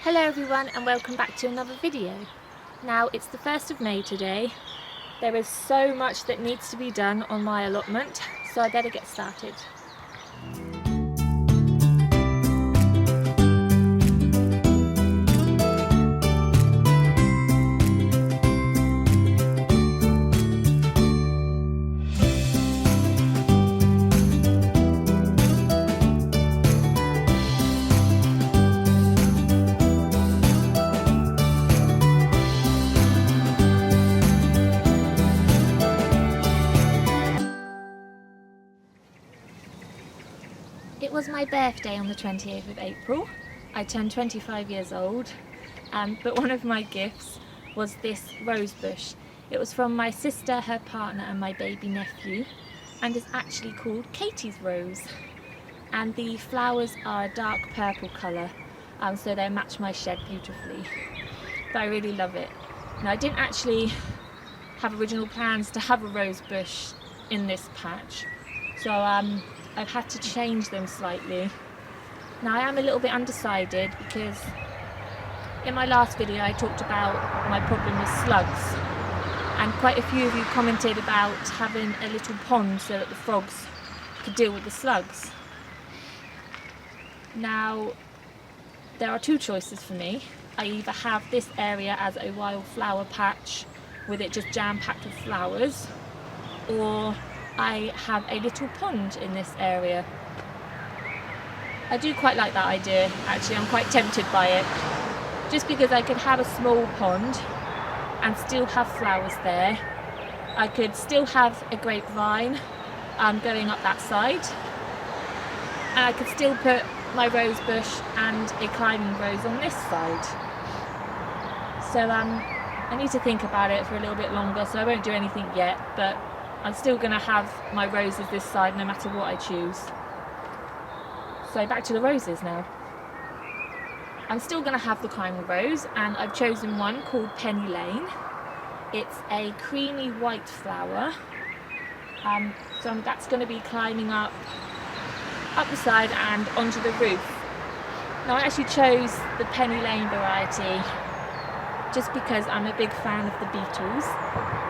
Hello everyone and welcome back to another video. Now it's the 1st of May today. There is so much that needs to be done on my allotment, so I better get started. It was my birthday on the 28th of April. I turned 25 years old, but one of my gifts was this rose bush. It was from my sister, her partner and my baby nephew, and is actually called Katie's rose. And the flowers are a dark purple colour, so they match my shed beautifully. But I really love it. Now, I didn't actually have original plans to have a rose bush in this patch, so I've had to change them slightly. Now I am a little bit undecided because in my last video I talked about my problem with slugs, and quite a few of you commented about having a little pond so that the frogs could deal with the slugs. Now there are two choices for me. I either have this area as a wildflower patch with it just jam-packed with flowers, or I have a little pond in this area. I do quite like that idea, actually. I'm quite tempted by it, just because I could have a small pond and still have flowers there. I could still have a grapevine going up that side, and I could still put my rose bush and a climbing rose on this side. So I need to think about it for a little bit longer, so I won't do anything yet, but I'm still going to have my roses this side no matter what I choose. So back to the roses now. I'm still going to have the climbing rose, and I've chosen one called Penny Lane. It's a creamy white flower. So that's going to be climbing up the side and onto the roof. Now I actually chose the Penny Lane variety just because I'm a big fan of the Beatles,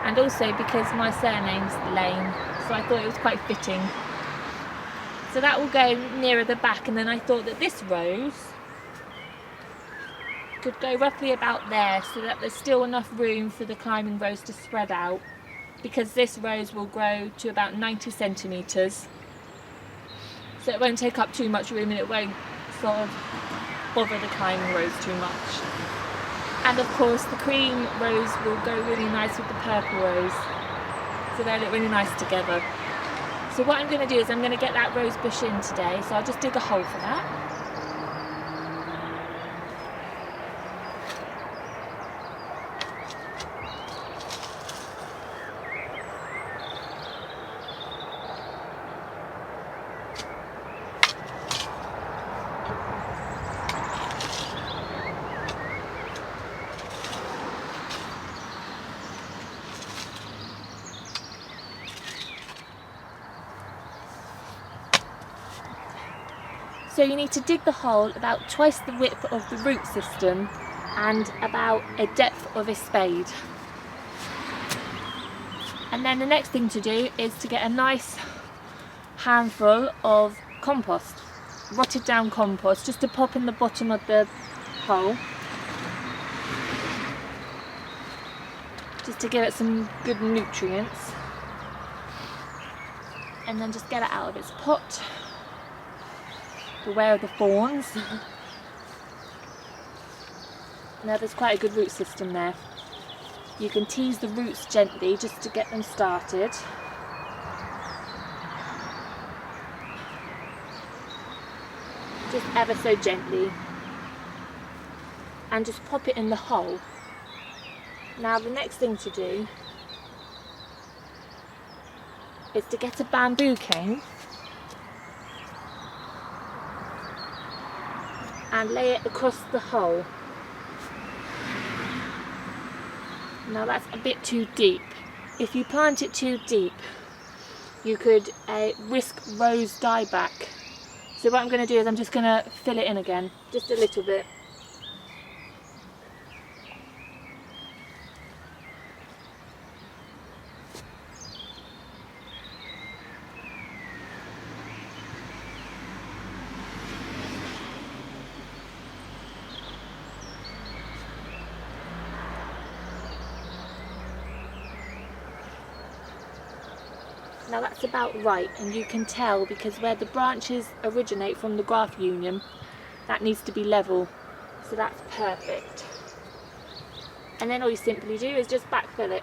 and also because my surname's Lane, so I thought it was quite fitting. So that will go nearer the back, and then I thought that this rose could go roughly about there, so that there's still enough room for the climbing rose to spread out, because this rose will grow to about 90 centimetres, so it won't take up too much room and it won't sort of bother the climbing rose too much. And of course the cream rose will go really nice with the purple rose, so they look really nice together. So what I'm going to do is I'm going to get that rose bush in today, so I'll just dig a hole for that. So you need to dig the hole about twice the width of the root system and about a depth of a spade. And then the next thing to do is to get a nice handful of compost, rotted down compost, just to pop in the bottom of the hole, just to give it some good nutrients, and then just get it out of its pot. Beware of the thorns. Now there's quite a good root system there. You can tease the roots gently just to get them started. Just ever so gently. And just pop it in the hole. Now the next thing to do is to get a bamboo cane and lay it across the hole. Now that's a bit too deep. If you plant it too deep, you could risk rose dieback. So what I'm going to do is I'm just going to fill it in again, just a little bit. Now that's about right, and you can tell because where the branches originate from the graft union, that needs to be level, so that's perfect. And then all you simply do is just backfill it.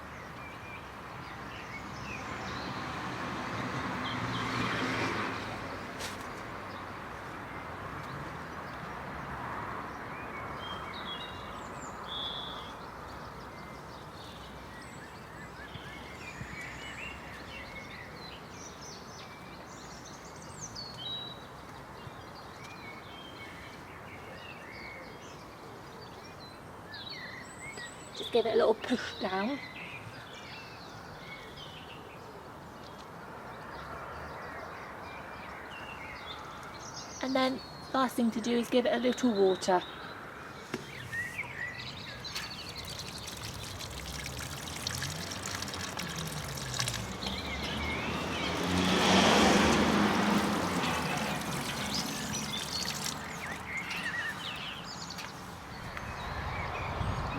Just give it a little push down. And then last thing to do is give it a little water.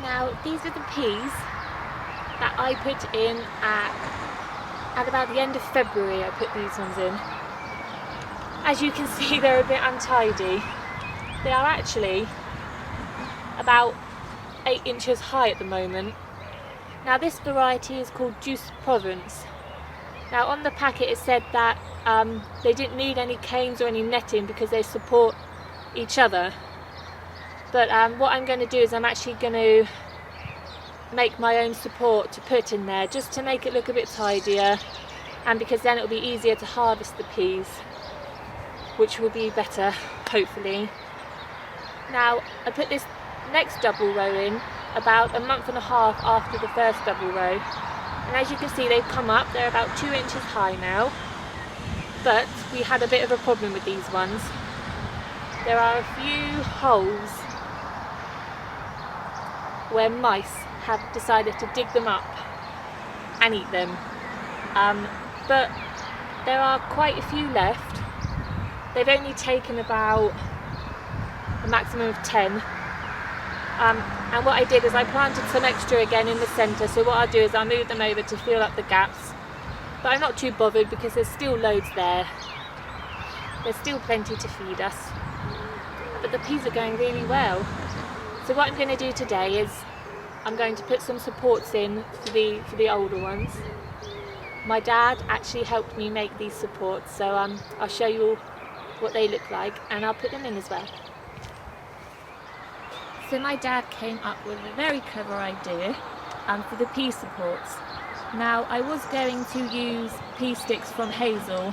Now these are the peas that I put in at about the end of February. I put these ones in. As you can see, they're a bit untidy. They are actually about 8 inches high at the moment. Now this variety is called Juice Provence. Now on the packet it said that they didn't need any canes or any netting because they support each other. But what I'm going to do is I'm actually going to make my own support to put in there just to make it look a bit tidier, and because then it'll be easier to harvest the peas, which will be better, hopefully. Now I put this next double row in about a month and a half after the first double row, and as you can see they've come up. They're about 2 inches high now, but we had a bit of a problem with these ones. There are a few holes where mice have decided to dig them up and eat them, but there are quite a few left. They've only taken about a maximum of 10, and what I did is I planted some extra again in the centre, so what I'll do is I'll move them over to fill up the gaps, but I'm not too bothered because there's still loads there. There's still plenty to feed us, but the peas are going really well. So what I'm going to do today is I'm going to put some supports in for the older ones. My dad actually helped me make these supports, so I'll show you all what they look like and I'll put them in as well. So my dad came up with a very clever idea for the pea supports. Now I was going to use pea sticks from Hazel,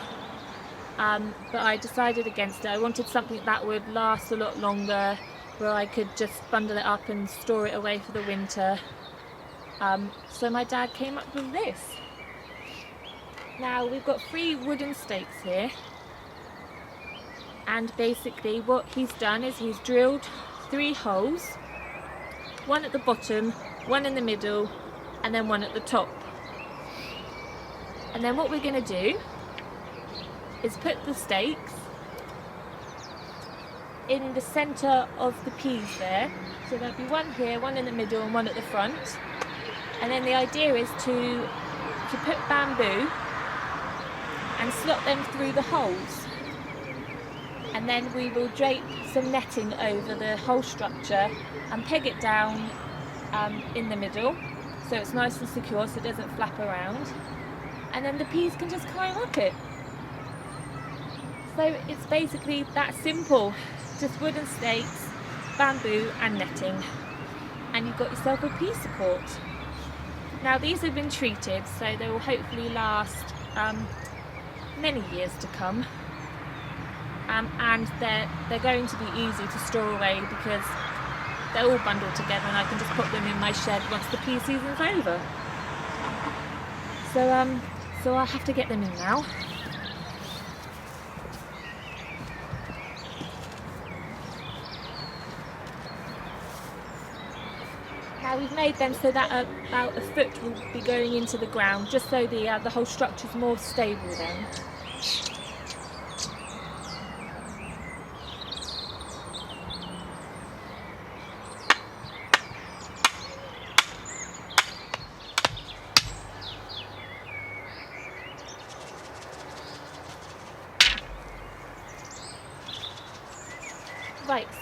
but I decided against it. I wanted something that would last a lot longer, where I could just bundle it up and store it away for the winter. So my dad came up with this. Now we've got 3 wooden stakes here, and basically what he's done is he's drilled 3 holes, one at the bottom, one in the middle, and then one at the top. And then what we're going to do is put the stakes in the centre of the peas there. So there'll be one here, one in the middle and one at the front. And then the idea is to put bamboo and slot them through the holes. And then we will drape some netting over the whole structure and peg it down in the middle so it's nice and secure so it doesn't flap around. And then the peas can just climb up it. So it's basically that simple. Just wooden stakes, bamboo and netting, and you've got yourself a pea support. Now these have been treated, so they will hopefully last many years to come, and they're going to be easy to store away because they're all bundled together and I can just put them in my shed once the pea season's over. So I'll have to get them in now. Now we've made them so that about a foot will be going into the ground, just so the whole structure's more stable then.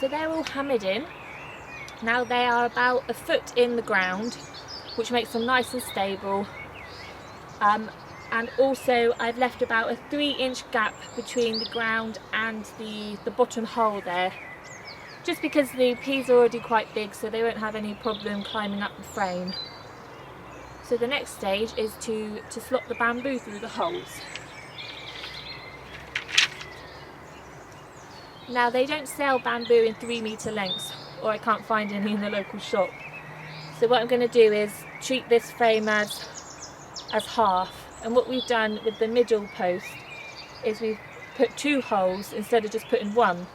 So they're all hammered in. Now they are about a foot in the ground, which makes them nice and stable. And also I've left about a 3-inch gap between the ground and the bottom hole there, just because the peas are already quite big, so they won't have any problem climbing up the frame. So the next stage is to slot the bamboo through the holes. Now they don't sell bamboo in 3-metre lengths, or I can't find any in the local shop. So what I'm going to do is treat this frame as half. And what we've done with the middle post is we've put 2 holes instead of just putting 1. So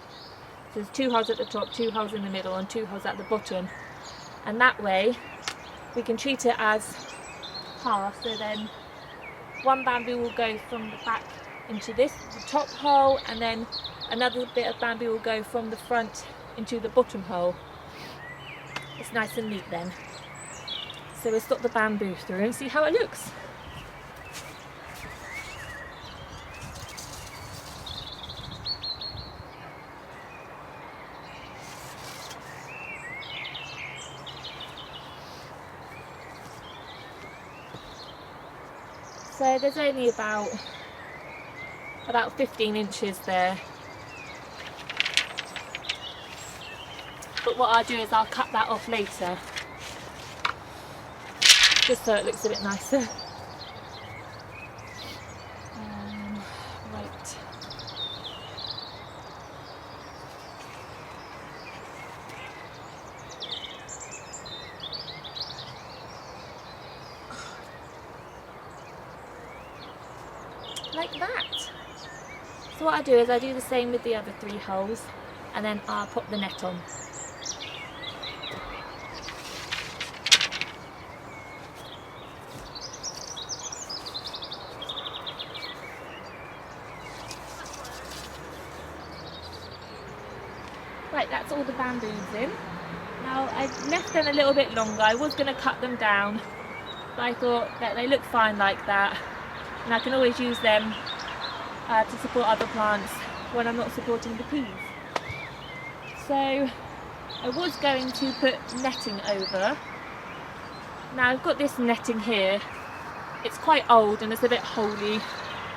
there's 2 holes at the top, 2 holes in the middle and 2 holes at the bottom. And that way we can treat it as half. So then one bamboo will go from the back into the top hole, and then another bit of bamboo will go from the front into the bottom hole. It's nice and neat then. So we'll slot the bamboo through and see how it looks. So there's only about 15 inches there. But what I'll do is I'll cut that off later, just so it looks a bit nicer. Right. Like that. So what I do is I do the same with the other 3 holes, and then I'll pop the net on. Right, that's all the bamboos in. Now I've left them a little bit longer. I was going to cut them down, but I thought that they look fine like that, and I can always use them to support other plants when I'm not supporting the peas. So I was going to put netting over. Now I've got this netting here. It's quite old and it's a bit holey,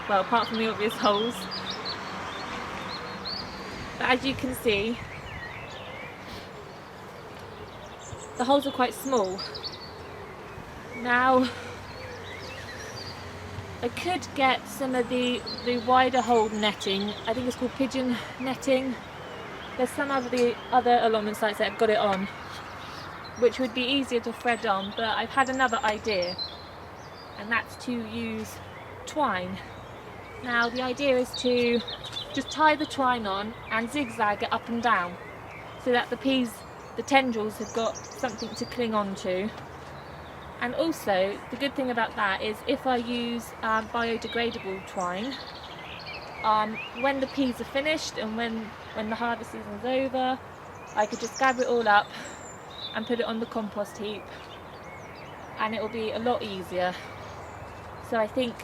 well, apart from the obvious holes. But as you can see, the holes are quite small. Now I could get some of the wider hole netting. I think it's called pigeon netting. There's some of the other allotment sites that have got it on, which would be easier to thread on, but I've had another idea, and that's to use twine. Now the idea is to just tie the twine on and zigzag it up and down, so that the peas, the tendrils, have got something to cling on to. And also, the good thing about that is if I use biodegradable twine, when the peas are finished and when the harvest season's over, I could just gather it all up and put it on the compost heap, and it will be a lot easier. So I think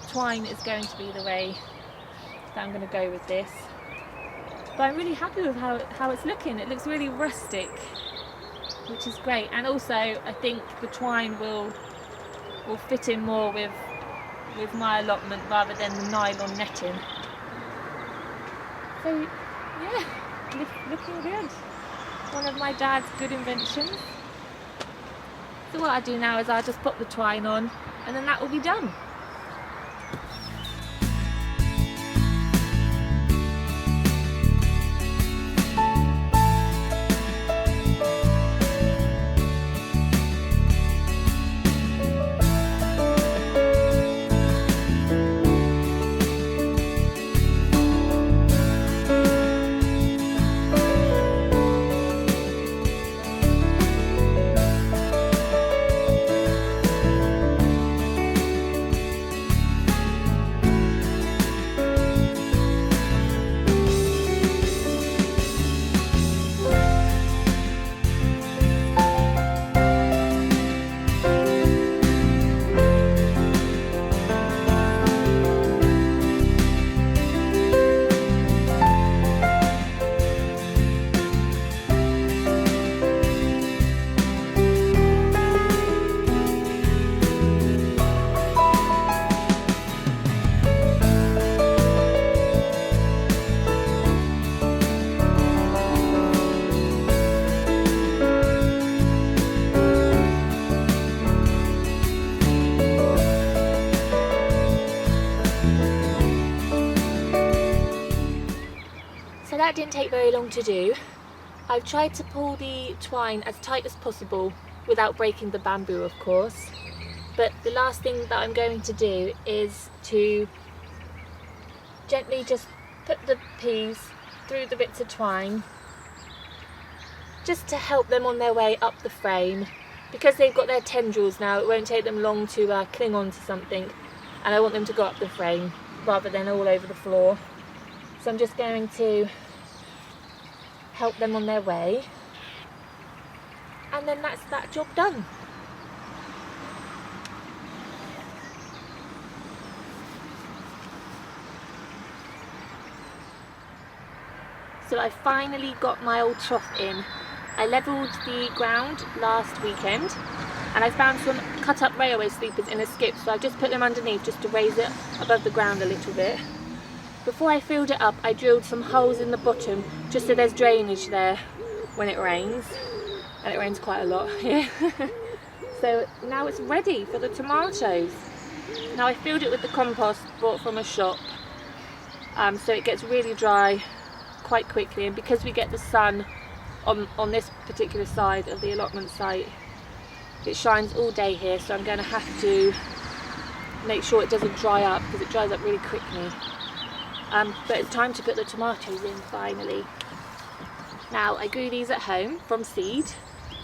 twine is going to be the way that I'm going to go with this. But I'm really happy with how it's looking. It looks really rustic, which is great. And also I think the twine will fit in more with my allotment rather than the nylon netting. So yeah, looking good. One of my dad's good inventions. So what I do now is I'll just put the twine on, and then that will be done. that didn't take very long to do. I've tried to pull the twine as tight as possible without breaking the bamboo, of course. But the last thing that I'm going to do is to gently just put the peas through the bits of twine, just to help them on their way up the frame. Because they've got their tendrils now, it won't take them long to cling on to something, and I want them to go up the frame rather than all over the floor. So I'm just going to help them on their way, and then that's that job done. So I finally got my old trough in. I levelled the ground last weekend, and I found some cut up railway sleepers in a skip, so I just put them underneath just to raise it above the ground a little bit. Before I filled it up, I drilled some holes in the bottom just so there's drainage there when it rains, and it rains quite a lot here. So now it's ready for the tomatoes. Now I filled it with the compost bought from a shop, so it gets really dry quite quickly, and because we get the sun on this particular side of the allotment site, it shines all day here, so I'm going to have to make sure it doesn't dry up because it dries up really quickly. But it's time to put the tomatoes in finally. Now I grew these at home from seed.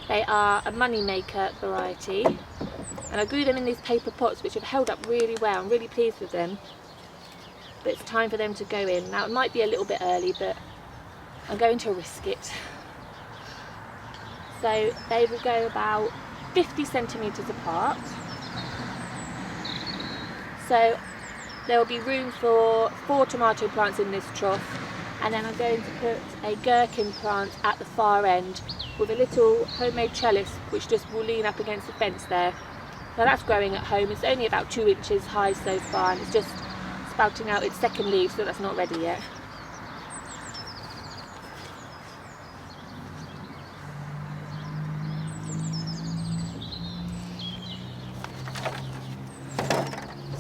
They are a money maker variety, and I grew them in these paper pots which have held up really well. I'm really pleased with them, but it's time for them to go in. Now it might be a little bit early, but I'm going to risk it. So they will go about 50 centimetres apart. So there will be room for 4 tomato plants in this trough, and then I'm going to put a gherkin plant at the far end with a little homemade trellis which just will lean up against the fence there. Now that's growing at home. It's only about 2 inches high so far, and it's just sprouting out its second leaf, so that's not ready yet.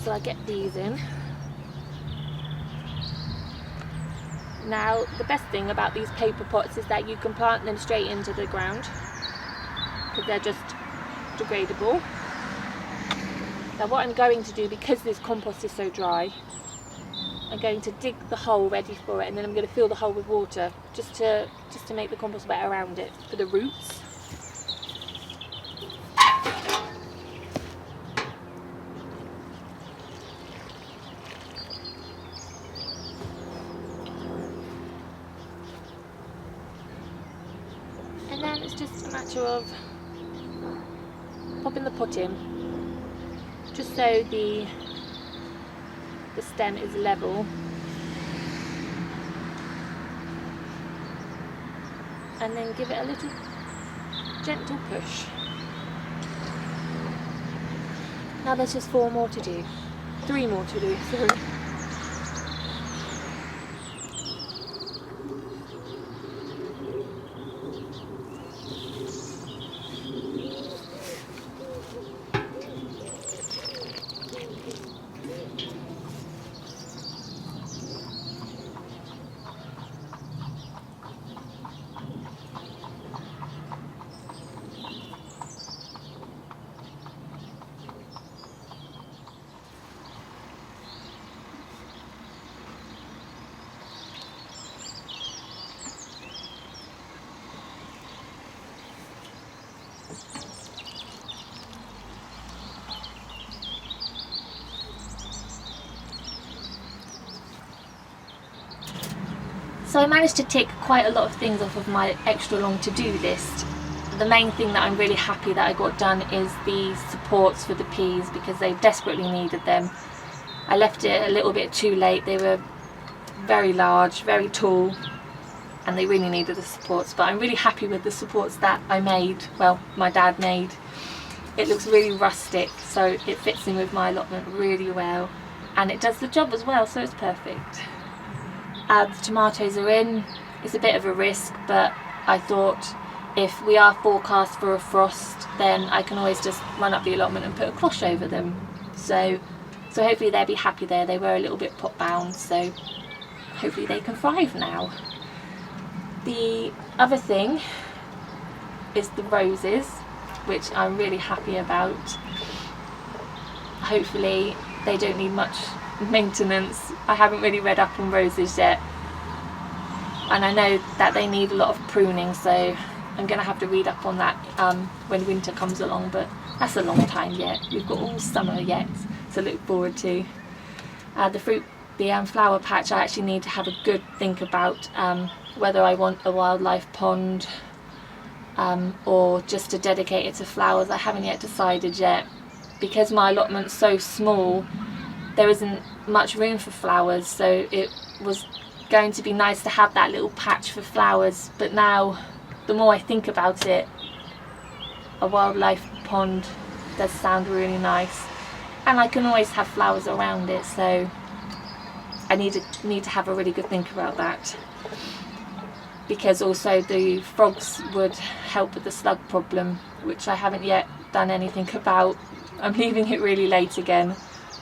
So I get these in. Now the best thing about these paper pots is that you can plant them straight into the ground because they're just degradable. Now what I'm going to do, because this compost is so dry, I'm going to dig the hole ready for it, and then I'm going to fill the hole with water just to make the compost wet around it for the roots. And then it's just a matter of popping the pot in, just so the stem is level, and then give it a little gentle push. Now there's just 4 more to do, 3 more to do, sorry. So I managed to tick quite a lot of things off of my extra long to-do list. The main thing that I'm really happy that I got done is the supports for the peas, because they desperately needed them. I left it a little bit too late. They were very large, very tall, and they really needed the supports, but I'm really happy with the supports that I made, well, my dad made. It looks really rustic, so it fits in with my allotment really well, and it does the job as well, so it's perfect. The tomatoes are in. It's a bit of a risk, but I thought if we are forecast for a frost, then I can always just run up the allotment and put a cloche over them. So hopefully they'll be happy there. They were a little bit pot bound, so hopefully they can thrive now. The other thing is the roses, which I'm really happy about. Hopefully they don't need much maintenance. I haven't really read up on roses yet, and I know that they need a lot of pruning, so I'm going to have to read up on that when winter comes along, but that's a long time yet. We've got all summer yet to look forward to. The flower patch, I actually need to have a good think about whether I want a wildlife pond or just to dedicate it to flowers. I haven't yet decided yet. Because my allotment's so small, there isn't much room for flowers, so it was going to be nice to have that little patch for flowers, but now the more I think about it, a wildlife pond does sound really nice, and I can always have flowers around it, so I need to have a really good think about that. Because also the frogs would help with the slug problem, which I haven't yet done anything about. I'm leaving it really late again,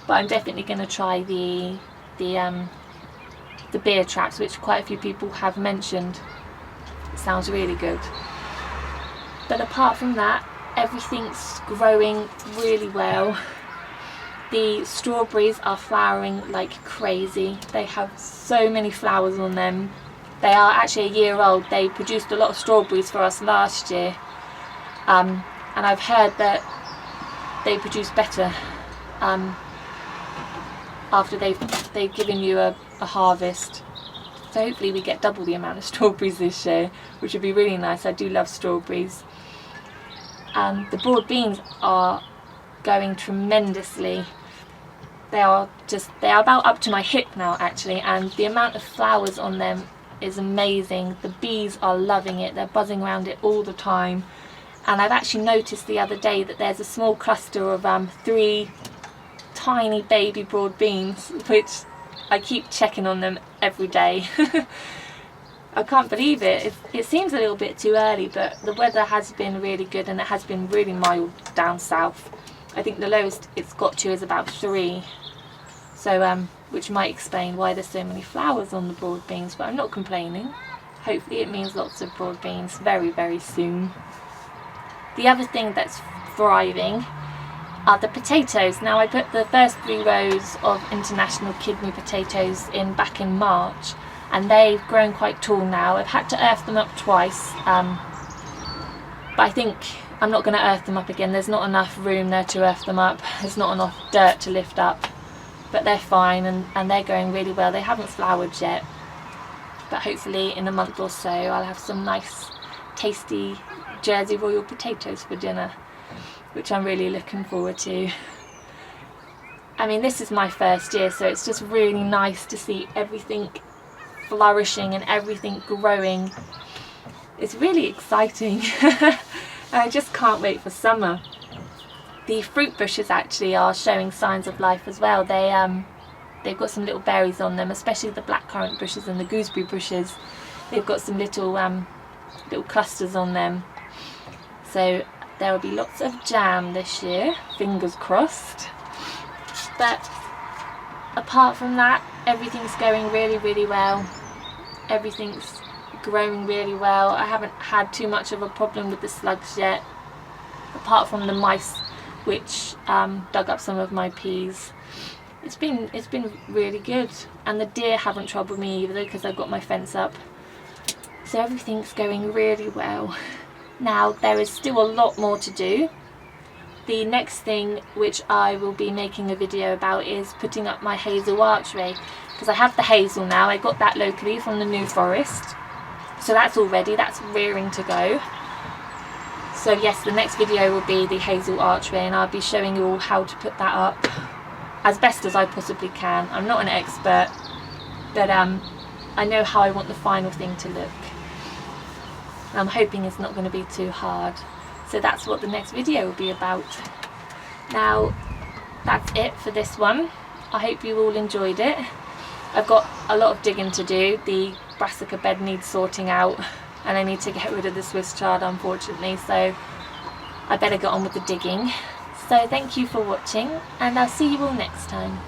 but I'm definitely going to try the beer traps, which quite a few people have mentioned. It sounds really good. But apart from that, everything's growing really well. The strawberries are flowering like crazy. They have so many flowers on them. They are actually a year old. They produced a lot of strawberries for us last year, and I've heard that they produce better after they've given you a harvest. So hopefully we get double the amount of strawberries this year, which would be really nice. I do love strawberries. The broad beans are going tremendously. They are about up to my hip now actually, and the amount of flowers on them is amazing. The bees are loving it. They're buzzing around it all the time. And I've actually noticed the other day that there's a small cluster of 3 tiny baby broad beans, which I keep checking on them every day. I can't believe it. It seems a little bit too early, but the weather has been really good and it has been really mild down south. I think the lowest it's got to is about 3. So, which might explain why there's so many flowers on the broad beans, but I'm not complaining. Hopefully it means lots of broad beans very, very soon. The other thing that's thriving are the potatoes. Now I put the first 3 rows of international kidney potatoes in back in March, and they've grown quite tall now. I've had to earth them up twice, but I think I'm not going to earth them up again. There's not enough room there to earth them up. There's not enough dirt to lift up, but they're fine and they're going really well. They haven't flowered yet, but hopefully in a month or so I'll have some nice tasty Jersey Royal potatoes for dinner, which I'm really looking forward to. I mean, this is my first year, so it's just really nice to see everything flourishing and everything growing. It's really exciting. I just can't wait for summer. The fruit bushes actually are showing signs of life as well. They've got some little berries on them, especially the blackcurrant bushes and the gooseberry bushes. They've got some little clusters on them. So there will be lots of jam this year, fingers crossed. But apart from that, everything's going really, really well. Everything's growing really well. I haven't had too much of a problem with the slugs yet, apart from the mice which dug up some of my peas. It's been really good, and the deer haven't troubled me either because I've got my fence up. So everything's going really well. Now there is still a lot more to do. The next thing which I will be making a video about is putting up my hazel archway, because I have the hazel now. I got that locally from the New Forest, so that's all ready, that's rearing to go. So yes, the next video will be the hazel archway, and I'll be showing you all how to put that up as best as I possibly can. I'm not an expert, but I know how I want the final thing to look. I'm hoping it's not going to be too hard. So that's what the next video will be about. Now, that's it for this one. I hope you all enjoyed it. I've got a lot of digging to do. The brassica bed needs sorting out, and I need to get rid of the Swiss chard, unfortunately, so I better get on with the digging. So thank you for watching, and I'll see you all next time.